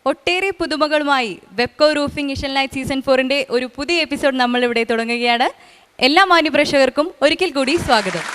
ഒട്ടേറെ പുതുമകളുമായി വെബ്കോ roofing Ishan light season 4-ന്റെ ഒരു പുതിയ എപ്പിസോഡ് നമ്മൾ ഇവിടെ തുടങ്ങുകയാണ്. എല്ലാ മാന്യപ്രേക്ഷകർക്കും ഒരിക്കൽ കൂടി സ്വാഗതം.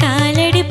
കാലടി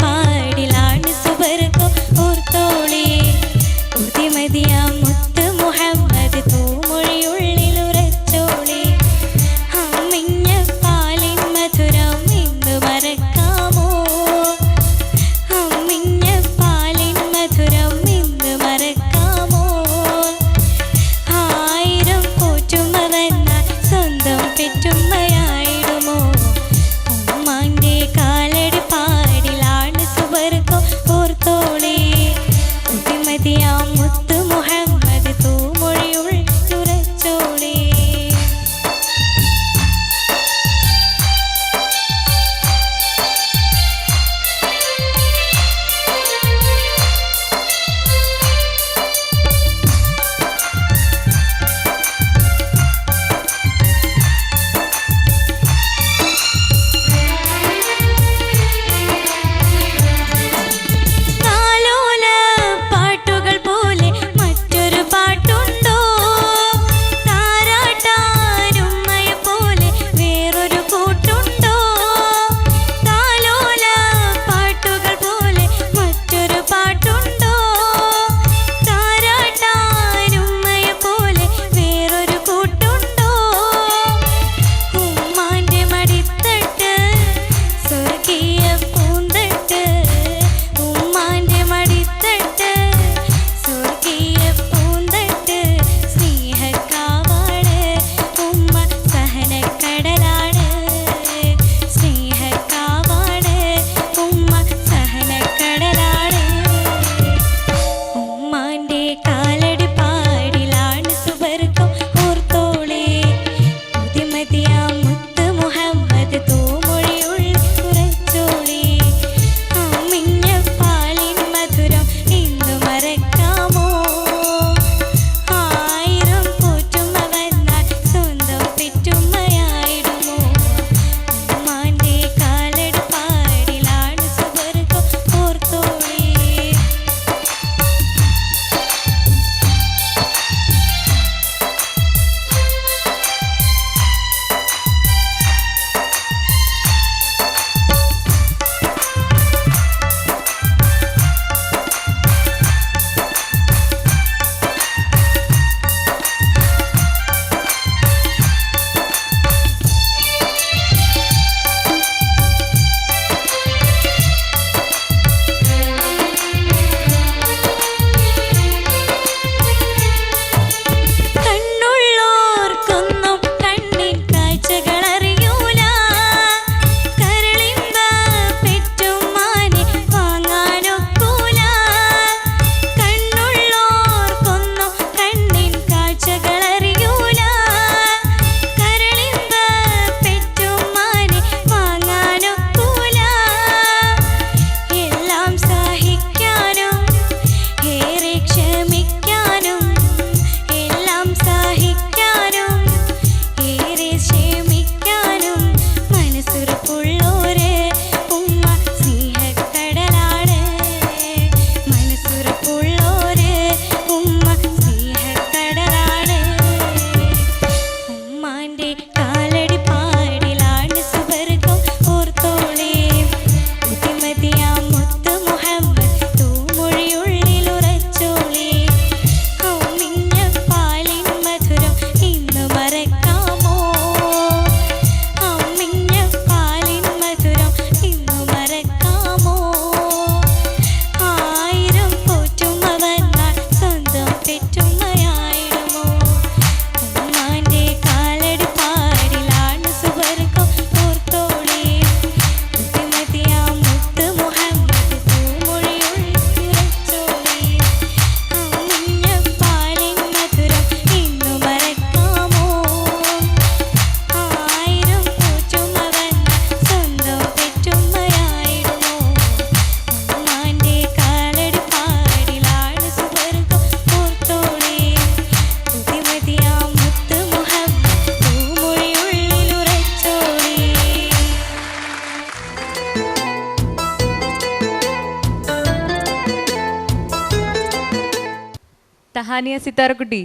തഹാനിയ സിത്താരക്കുട്ടി,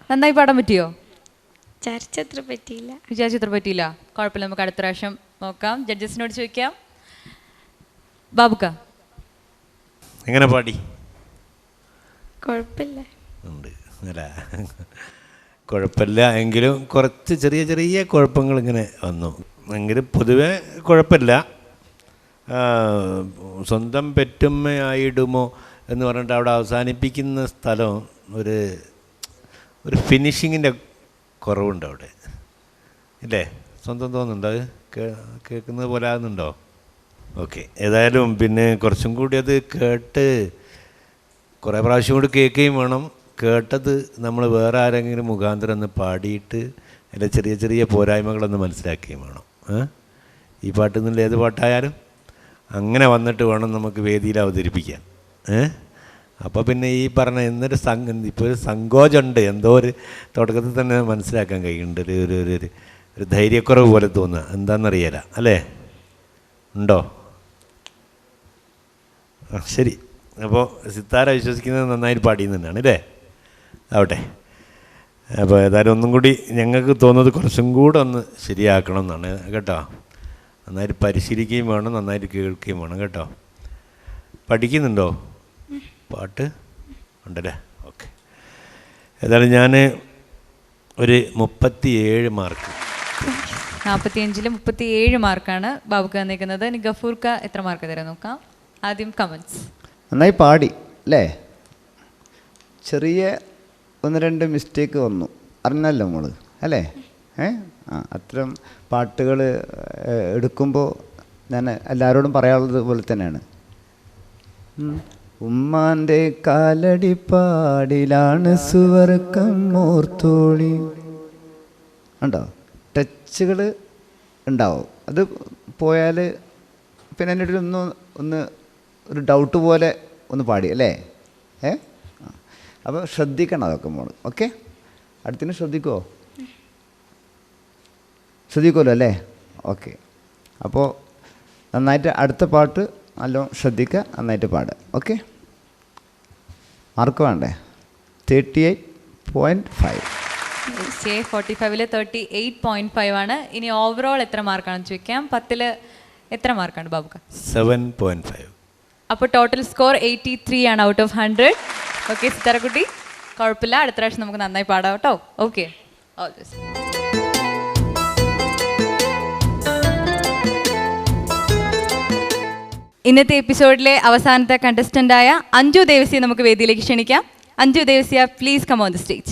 നന്നായി പാടാൻ പറ്റിയോ? വിചാരിച്ചത്ര പറ്റിയില്ല. വിചാരിച്ചത്ര പറ്റിയില്ല, കുഴപ്പമില്ല. നമുക്ക് അടുത്ത പ്രാവശ്യം നോക്കാം. ജഡ്ജസിനോട് ചോദിക്കാം. ബാബുക്ക എങ്ങനെ പാടി? കുഴപ്പമില്ല. ഉണ്ട് അല്ല, കുഴപ്പമില്ല എങ്കിലും കുറച്ച് ചെറിയ ചെറിയ കുഴപ്പങ്ങൾ ഇങ്ങനെ വന്നു. എങ്കിലും പൊതുവെ കുഴപ്പമില്ല. സ്വന്തം പെറ്റുമ്മയായിടുമോ എന്ന് പറഞ്ഞിട്ട് അവിടെ അവസാനിപ്പിക്കുന്ന സ്ഥലം ഒരു ഫിനിഷിങ്ങിൻ്റെ കുറവുണ്ട് അവിടെ, ഇല്ലേ? സ്വന്തം തോന്നുന്നുണ്ടോ? അത് കേൾക്കുന്നത് പോലെ ആകുന്നുണ്ടോ? ഓക്കെ. ഏതായാലും പിന്നെ കുറച്ചും കൂടി അത് കേട്ട് കുറേ പ്രാവശ്യം കൂടി കേൾക്കുകയും വേണം. കേട്ടത് നമ്മൾ വേറെ ആരെങ്കിലും മുഖാന്തരം ഒന്ന് പാടിയിട്ട് അതിൻ്റെ ചെറിയ ചെറിയ പോരായ്മകളൊന്ന് മനസ്സിലാക്കുകയും വേണം. ഈ പാട്ടിൽ നിന്നുള്ള ഏത് പാട്ടായാലും അങ്ങനെ വന്നിട്ട് വേണം നമുക്ക് വേദിയിൽ അവതരിപ്പിക്കാൻ. അപ്പോൾ പിന്നെ ഈ പറഞ്ഞ എന്നൊരു ഇപ്പോൾ ഒരു സങ്കോചമുണ്ട്, എന്തോ ഒരു തുടക്കത്തിൽ തന്നെ മനസ്സിലാക്കാൻ കഴിയുന്നുണ്ട്. ഒരു ധൈര്യക്കുറവ് പോലെ തോന്നുക. എന്താണെന്നറിയില്ല, അല്ലേ? ഉണ്ടോ? ശരി. അപ്പോൾ സിത്താര വിശ്വസിക്കുന്നത് നന്നായിട്ട് പാടിയെന്നാണ്, അല്ലേ? ആവട്ടെ. അപ്പോൾ ഏതായാലും ഒന്നും കൂടി ഞങ്ങൾക്ക് തോന്നുന്നത് കുറച്ചും കൂടെ ഒന്ന് ശരിയാക്കണം എന്നാണ് കേട്ടോ. നന്നായിട്ട് പരിശീലിക്കുകയും വേണം, നന്നായിട്ട് കേൾക്കുകയും വേണം കേട്ടോ. പഠിക്കുന്നുണ്ടോ പാട്ട്? ഉണ്ടല്ലേ? ഓക്കെ. ഏതായാലും ഞാൻ ഒരു 37 മാർക്ക്. 45-ൽ 37 മാർക്കാണ് ബാബുക്ക് തന്നിരിക്കുന്നത്. ഇനി ഗഫൂർക്ക എത്ര മാർക്ക് തരാൻ നോക്കാം. ആദ്യം കമൻസ്. നന്നായി പാടി അല്ലേ? ചെറിയ 1-2 മിസ്റ്റേക്ക് വന്നു, അറിഞ്ഞല്ലോ നമ്മൾ, അല്ലേ? അത്തരം പാട്ടുകൾ എടുക്കുമ്പോൾ ഞാൻ എല്ലാവരോടും പറയാനുള്ളത് പോലെ തന്നെയാണ്. ഉമ്മാൻ്റെ കാലടിപ്പാടിലാണ് സുവർക്കം മോർത്തോളി. ഉണ്ടോ? ടച്ചുകൾ ഉണ്ടാവും. അത് പോയാൽ പിന്നെ എൻ്റെ ഒന്ന് ഒരു ഡൗട്ട് പോലെ ഒന്ന് പാടി, അല്ലേ? അപ്പോൾ ശ്രദ്ധിക്കണം അതൊക്കെ മോള്. ഓക്കെ, അടുത്തിന് ശ്രദ്ധിക്കുമോ? ശ്രദ്ധിക്കുമല്ലോ അല്ലേ? ഓക്കെ. അപ്പോൾ നന്നായിട്ട് അടുത്ത പാട്ട് നല്ലോണം ശ്രദ്ധിക്കുക, നന്നായിട്ട് പാടുക. ഓക്കെ, മാർക്ക് വേണ്ടേ? 38.5. 45-ൽ 38.5 ആണ്. ഇനി ഓവറോൾ എത്ര മാർക്കാണെന്ന് ചോദിക്കാം. 10-ൽ എത്ര മാർക്കാണ് ബാബുക്ക? 7.5. അപ്പോൾ ടോട്ടൽ സ്കോർ 83 ആണ് ഔട്ട് ഓഫ് 100. ഓക്കെ സിത്താരക്കുട്ടി, കുഴപ്പമില്ല. അടുത്ത പ്രാവശ്യം നമുക്ക് നന്നായി പാടാം കേട്ടോ. Okay, all this. ഇന്നത്തെ എപ്പിസോഡിലെ അവസാനത്തെ കണ്ടസ്റ്റൻ്റായ അഞ്ജു ദേവസിയെ നമുക്ക് വേദിയിലേക്ക് ക്ഷണിക്കാം. Anju Devasia, please come on the stage.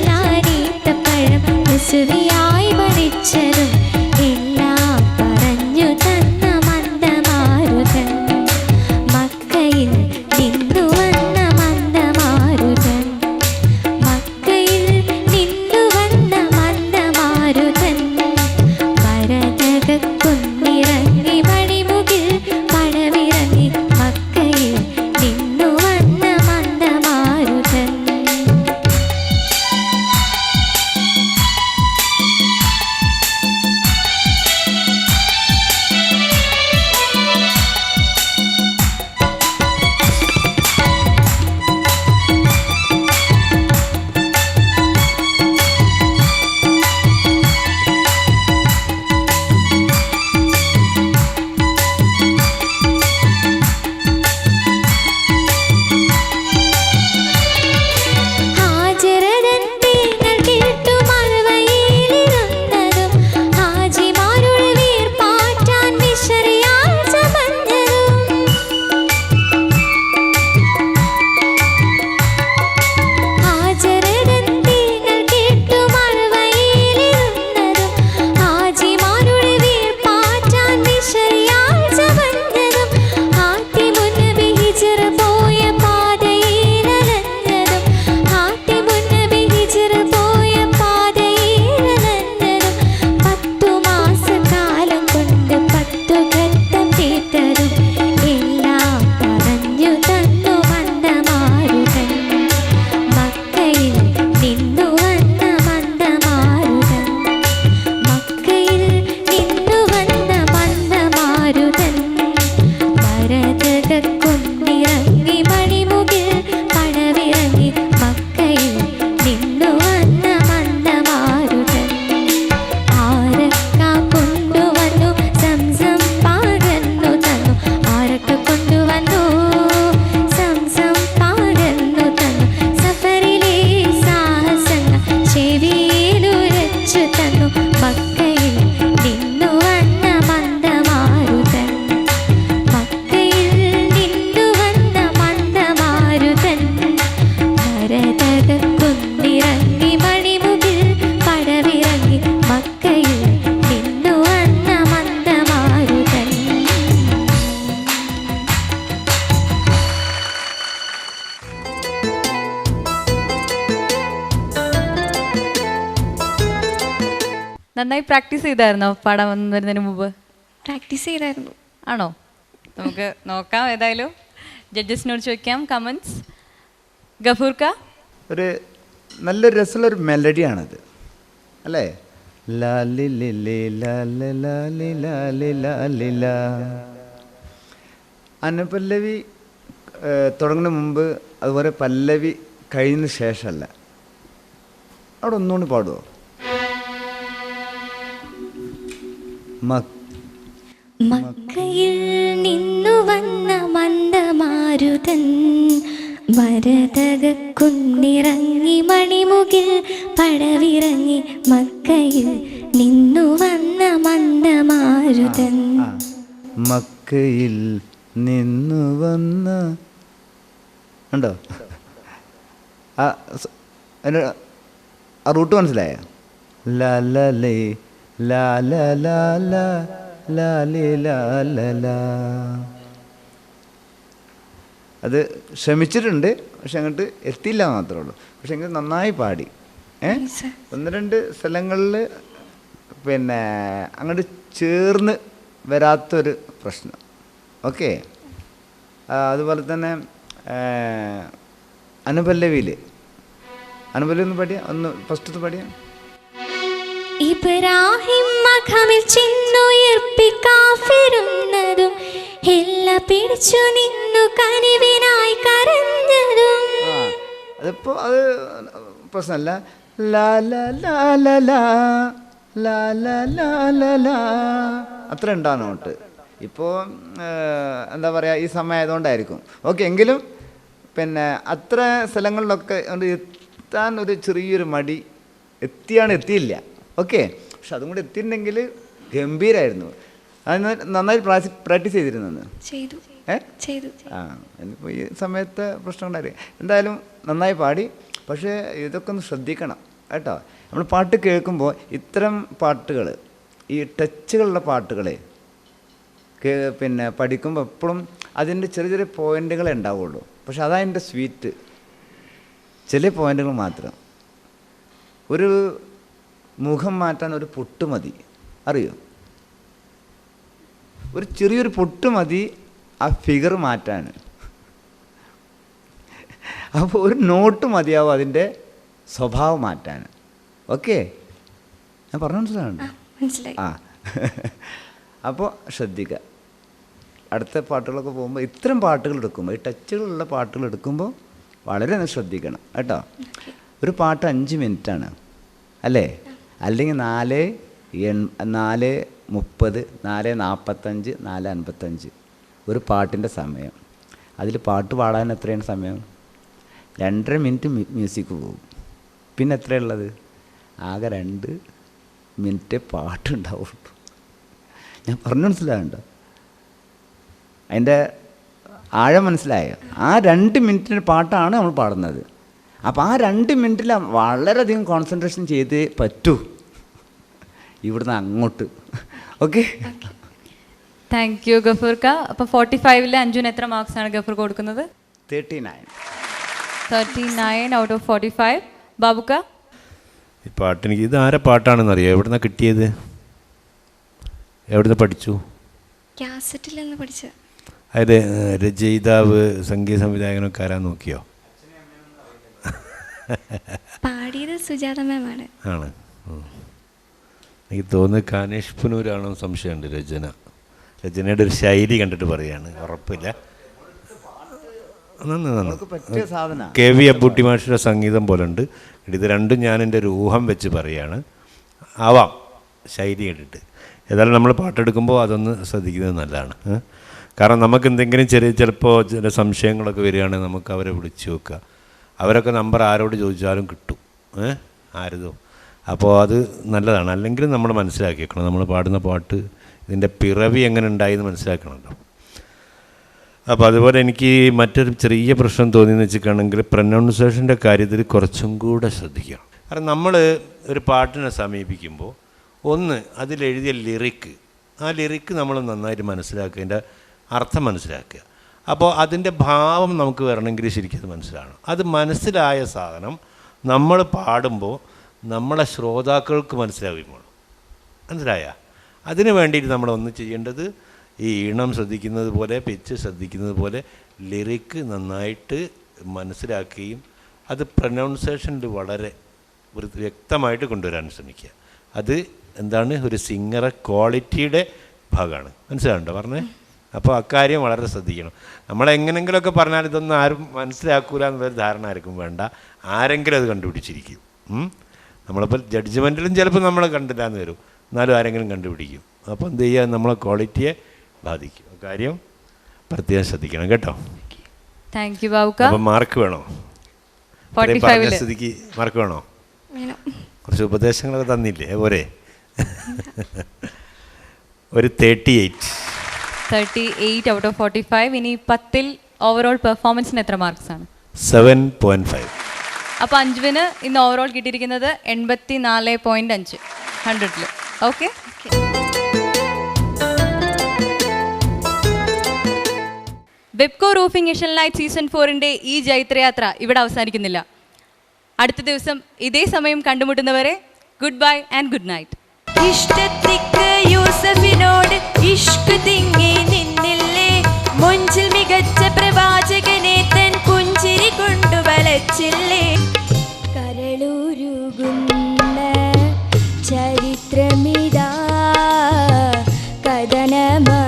ചൊല്ലാനീത്തപ്പഴം ഋസുവിയായി ഭരിച്ചതും എല്ലാം പറഞ്ഞു തന്ന മന്ദമാരുതൻ മക്കയിൽ നിന്നു വന്ന മന്ദമാരുതൻ മക്കയിൽ നിന്നു വന്ന മന്ദമാരുതൻ വരതകുന്നിറങ്ങി മണിമുകിൽ പടവിറങ്ങി മക്കയിൽ നിന്നു വന്ന മന്ദമാരുതൻ ഹാജരതൻ തേങ്ങൾ കേട്ടു മറുവയിലിരുന്നതും ഹാജിമാരുടെ വീർപ്പാറ്റാൻ മിശറിയാൽ ചമഞ്ഞതും ഹാജരതൻ തേങ്ങൾ കേട്ടു മറുവയിലിരുന്നതും ഹാജിമാരുടെ വീർപ്പാറ്റാൻ മിശറിയാൽ ചമഞ്ഞതും ഹാത്തിമുന്നബി ഹിജ്റ പോയ പാതയിലലഞ്ഞതും ഹാത്തിമുന്നബി ഹിജ്റ പോയ പാതയിലലഞ്ഞതും 10 മാസക്കാലം കൊണ്ട് 10 ഘട്ടം തീർത്തതും എല്ലാം പറഞ്ഞു തന്നു മന്ദമാരുതൻ മക്കയിൽ നിന്നു വന്ന മന്ദമാരുതൻ മക്കയിൽ നിന്നു വന്ന മന്ദമാരുതൻ ഭരതകുന്നിറങ്ങി മണിമുകിൽ പടവിറങ്ങി മക്കയിൽ നിന്നു വന്ന മന്ദമാരുതൻ ആരക്ക കൊണ്ടുവന്നു സംസം പകർന്നു തന്നു ആരക്ക കൊണ്ടുവന്നു സംസം പകർന്നു തന്നു സഫറിലെ സാഹസങ്ങൾ ചെവിയിലുരച്ചു തന്നു മക്കയിൽ നിന്നു വന്ന മന്ദമാരുതൻ മക്കയിൽ നിന്നു വന്ന മന്ദമാരുതൻ ഭരതകുന്നിറങ്ങി മണിമുകിൽ പടവിറങ്ങി മക്കയിൽ നിന്നു വന്ന മന്ദമാരുതൻ നന്നായി പ്രാക്ടീസ് ചെയ്തായിരുന്നോ പാടാൻ വരുന്നതിന് മുമ്പ്? പ്രാക്ടീസ് ചെയ്തായിരുന്നു. ആണോ? നമുക്ക് നോക്കാം. ഏതായാലും ജഡ്ജസിനോട് ചോദിക്കാം. കമൻസ്. ഗഫൂർക്ക, ഒരു നല്ലൊരു രസമുള്ളൊരു മെലഡിയാണത് അല്ലേ? ലാലി ലിലി ലാല ലാലി ലാലി ലാലി ലാ. അനുപല്ലവി തുടങ്ങുന്ന മുമ്പ് അതുപോലെ പല്ലവി കഴിഞ്ഞ ശേഷമല്ല. അവിടെ ഒന്നുകൊണ്ട് പാടുമോ? മക്കയിൽ നിന്നു വന്ന മന്ദമാരുതൻ മരതകുന്നിറങ്ങി മണിമുകിൽ പടവിറങ്ങി മക്കയിൽ നിന്നു വന്ന മന്ദമാരുതൻ മക്കയിൽ നിന്നു വന്ന ഉണ്ടോ? ആ റൂട്ട് മനസ്സിലായ? ലാലേ ലാല ലാല ലാലി ലാല. അത് ശ്രമിച്ചിട്ടുണ്ട്, പക്ഷെ അങ്ങോട്ട് എത്തിയില്ല മാത്രമേ ഉള്ളൂ. പക്ഷെ എങ്കിൽ നന്നായി പാടി. 1-2 സ്ഥലങ്ങളിൽ പിന്നെ അങ്ങോട്ട് ചേർന്ന് വരാത്തൊരു പ്രശ്നം. ഓക്കെ. അതുപോലെ തന്നെ അനുപല്ലവിയിൽ ഒന്ന് പാടിയ, ഒന്ന് ഫസ്റ്റ് പാടിയ. ഇബ്രാഹിം മഖമിൽ ചെന്നുയർപ്പിക്കാഫിരുന്നതും എല്ലാ പിടിച്ചു നിന്നു കനിവിനായി കരഞ്ഞതും. അതിപ്പോൾ അത് പ്രശ്നമല്ല. ലാല ലാല ലാല ലാല അത്ര ഉണ്ടാകും നോട്ട്. ഇപ്പോൾ എന്താ പറയുക, ഈ സമയം ആയതുകൊണ്ടായിരിക്കും. ഓക്കെ. എങ്കിലും പിന്നെ അത്ര സ്ഥലങ്ങളിലൊക്കെ എത്താൻ ഒരു ചെറിയൊരു മടി. എത്തിയില്ല. ഓക്കെ. പക്ഷെ അതും കൂടി എത്തിയിട്ടുണ്ടെങ്കിൽ ഗംഭീരമായിരുന്നു. അത് നന്നായി പ്രാക്ടീസ് ചെയ്തിരുന്നു. എനിക്കിപ്പോൾ ഈ സമയത്ത് പ്രശ്നം ഉണ്ടായിരുന്നു. എന്തായാലും നന്നായി പാടി. പക്ഷേ ഇതൊക്കെ ഒന്ന് ശ്രദ്ധിക്കണം. കേട്ടോ. നമ്മൾ പാട്ട് കേൾക്കുമ്പോൾ ഇത്തരം പാട്ടുകൾ, ഈ ടച്ചുകളുള്ള പാട്ടുകളെ പിന്നെ പഠിക്കുമ്പോൾ എപ്പോഴും അതിൻ്റെ ചെറിയ ചെറിയ പോയിൻ്റുകളെ ഉണ്ടാവുള്ളൂ. പക്ഷെ അതതിൻ്റെ സ്വീറ്റ്, ചില പോയിൻ്റുകൾ മാത്രം. ഒരു മുഖം മാറ്റാൻ ഒരു പൊട്ട് മതി, അറിയോ? ഒരു ചെറിയൊരു പൊട്ട് മതി ആ ഫിഗർ മാറ്റാൻ. അപ്പോൾ ഒരു നോട്ട് മതിയാവും അതിൻ്റെ സ്വഭാവം മാറ്റാൻ. ഓക്കെ, ഞാൻ പറഞ്ഞു മനസ്സിലാവുന്നുണ്ട്? ആ അപ്പോൾ ശ്രദ്ധിക്കുക. അടുത്ത പാട്ടുകളൊക്കെ പോകുമ്പോൾ ഇത്തരം പാട്ടുകൾ എടുക്കുമ്പോൾ, ഈ ടച്ചുകളുള്ള പാട്ടുകൾ എടുക്കുമ്പോൾ വളരെ ശ്രദ്ധിക്കണം കേട്ടോ. ഒരു പാട്ട് 5 മിനിറ്റാണ് അല്ലേ? അല്ലെങ്കിൽ 4:30, 4:45, 4:55 ഒരു പാട്ടിൻ്റെ സമയം. അതിൽ പാട്ട് പാടാൻ എത്രയാണ് സമയം? 2.5 മിനിറ്റ് മ്യൂസിക് പോകും. പിന്നെ എത്രയുള്ളത്? ആകെ 2 മിനിറ്റ് പാട്ടുണ്ടാവുള്ളൂ. ഞാൻ പറഞ്ഞു മനസ്സിലാകണ്ടോ? അതിൻ്റെ ആഴം മനസ്സിലായോ? ആ 2 മിനിറ്റിൻ്റെ പാട്ടാണ് നമ്മൾ പാടുന്നത്. അപ്പോൾ ആ 2 മിനിറ്റിൽ വളരെയധികം കോൺസെൻട്രേഷൻ ചെയ്തേ പറ്റൂ ഇവിടുന്ന് അങ്ങോട്ട്. ഓക്കെ, താങ്ക് യു ഗഫൂർക്ക. അപ്പോൾ 45-ൽ അഞ്ജുന് എത്ര മാർക്സ് ആണ് ഗഫൂർ കൊടുക്കുന്നത്? 39 ഔട്ട് ഓഫ് 45. ബാബുക്ക? ഈ പാട്ടെനിക്ക് ഇത് ആരെ പാട്ടാണെന്ന് അറിയാം? എവിടുന്ന കിട്ടിയത്? എവിടുന്ന് പഠിച്ചു? കാസറ്റിൽ നിന്ന് പഠിച്ചത്. അതിൽ രചയിതാവ് സംഗീത സംവിധായകനൊക്കെ ആരാ നോക്കിയോ? പാടിയത് സുജാത മാമാണ്. ആണ്. എനിക്ക് തോന്നുന്നു കാനേഷ് പുനൂരാണോ സംശയമുണ്ട്. രചനയുടെ ഒരു ശൈലി കണ്ടിട്ട് പറയാണ്, ഉറപ്പില്ല. KV അബൂട്ടി മാഷിയുടെ സംഗീതം പോലെ ഉണ്ട്. ഇത് രണ്ടും ഞാൻ എൻ്റെ ഒരു ഊഹം വെച്ച് പറയാണ്. ആവാം ശൈലി കേട്ടിട്ട്. ഏതായാലും നമ്മൾ പാട്ടെടുക്കുമ്പോൾ അതൊന്ന് ശ്രദ്ധിക്കുന്നത് നല്ലതാണ്. കാരണം നമുക്ക് എന്തെങ്കിലും ചിലപ്പോൾ ചില സംശയങ്ങളൊക്കെ വരികയാണെങ്കിൽ നമുക്ക് അവരെ വിളിച്ചു നോക്കുക. അവരൊക്കെ നമ്പർ ആരോട് ചോദിച്ചാലും കിട്ടും, ആരതോ. അപ്പോൾ അത് നല്ലതാണ്. അല്ലെങ്കിൽ നമ്മൾ മനസ്സിലാക്കിയേക്കണം, നമ്മൾ പാടുന്ന പാട്ട് ഇതിൻ്റെ പിറവി എങ്ങനെ ഉണ്ടായെന്ന് മനസ്സിലാക്കണമല്ലോ. അപ്പോൾ അതുപോലെ എനിക്ക് മറ്റൊരു ചെറിയ പ്രശ്നം തോന്നിയെന്ന് വെച്ചിട്ടാണെങ്കിൽ പ്രൊനൗൺസിയേഷൻ്റെ കാര്യത്തിൽ കുറച്ചും കൂടെ ശ്രദ്ധിക്കണം. കാരണം നമ്മൾ ഒരു പാട്ടിനെ സമീപിക്കുമ്പോൾ ഒന്ന് അതിലെഴുതിയ ലിറിക്ക്, ആ ലിറിക്ക് നമ്മൾ നന്നായിട്ട് മനസ്സിലാക്കുക, അതിൻ്റെ അർത്ഥം മനസ്സിലാക്കുക. അപ്പോൾ അതിൻ്റെ ഭാവം നമുക്ക് വരണമെങ്കിൽ ശരിക്കും അത് മനസ്സിലാകണം. അത് മനസ്സിലായ സാധനം നമ്മൾ പാടുമ്പോൾ നമ്മളെ ശ്രോതാക്കൾക്ക് മനസ്സിലാവുമ്പോൾ മനസ്സിലായ. അതിന് വേണ്ടിയിട്ട് നമ്മളൊന്ന് ചെയ്യേണ്ടത് ഈ ഈണം ശ്രദ്ധിക്കുന്നത് പോലെ, പിച്ച് ശ്രദ്ധിക്കുന്നത് പോലെ ലിറിക്ക് നന്നായിട്ട് മനസ്സിലാക്കുകയും അത് പ്രൊനൗൺസിയേഷനിൽ വളരെ വ്യക്തമായിട്ട് കൊണ്ടുവരാൻ ശ്രമിക്കുക. അത് എന്താണ്, ഒരു സിംഗറെ ക്വാളിറ്റിയുടെ ഭാഗമാണ്. മനസ്സിലാവുന്നുണ്ടോ പറഞ്ഞേ? അപ്പോൾ അക്കാര്യം വളരെ ശ്രദ്ധിക്കണം. നമ്മളെങ്ങനെങ്കിലുമൊക്കെ പറഞ്ഞാൽ ഇതൊന്നും ആരും മനസ്സിലാക്കൂല എന്നുള്ളൊരു ധാരണ ആർക്കും വേണ്ട. ആരെങ്കിലും അത് കണ്ടുപിടിച്ചിരിക്കും. നമ്മളിപ്പോൾ ജഡ്ജ്മെൻറ്റിലും ചിലപ്പോൾ നമ്മൾ കണ്ടില്ല എന്ന് വരും, എന്നാലും ആരെങ്കിലും കണ്ടുപിടിക്കും. അപ്പോൾ എന്ത് ചെയ്യുക, നമ്മളെ ക്വാളിറ്റിയെ ബാധിക്കും. കാര്യം പ്രത്യേകം ശ്രദ്ധിക്കണം കേട്ടോ. താങ്ക് യു ബാബുക്ക. അപ്പം മാർക്ക് വേണോ? പറഞ്ഞ സ്ഥിതിക്ക് മാർക്ക് വേണോ? കുറച്ച് ഉപദേശങ്ങളൊക്കെ തന്നില്ലേ പോരെ? ഒരു 38 ഔട്ട് ഓഫ് 45. ഇനി 10-ൽ ഓവറോൾ പെർഫോമൻസിന് എത്ര മാർക്സ് ആണ്? 7.5. അപ്പോൾ അഞ്ജുവിന് ഇന്ന് ഓവറോൾ കിട്ടിയിരിക്കുന്നത് 84.5 100-ൽ. Okay, Webco roofing Asian light season 4-ന്റെ ഈ ജൈത്രയാത്ര ഇവിടെ അവസാനിക്കുന്നില്ല. അടുത്ത ദിവസം ഇതേ സമയം കണ്ടുമുട്ടുന്നവരെ goodbye and good night. ഇഷ്ടത്തിക്ക് യൂസഫിനോട് ഇഷ്ക് തിങ്ങി നിന്നില്ലേ, മുഞ്ചിൽ മികച്ച പ്രവാചകനെ തൻ പുഞ്ചിരി കൊണ്ടു വലച്ചില്ലേ. കരളുരുകുന്ന ചരിത്രമിതാ കഥനമാ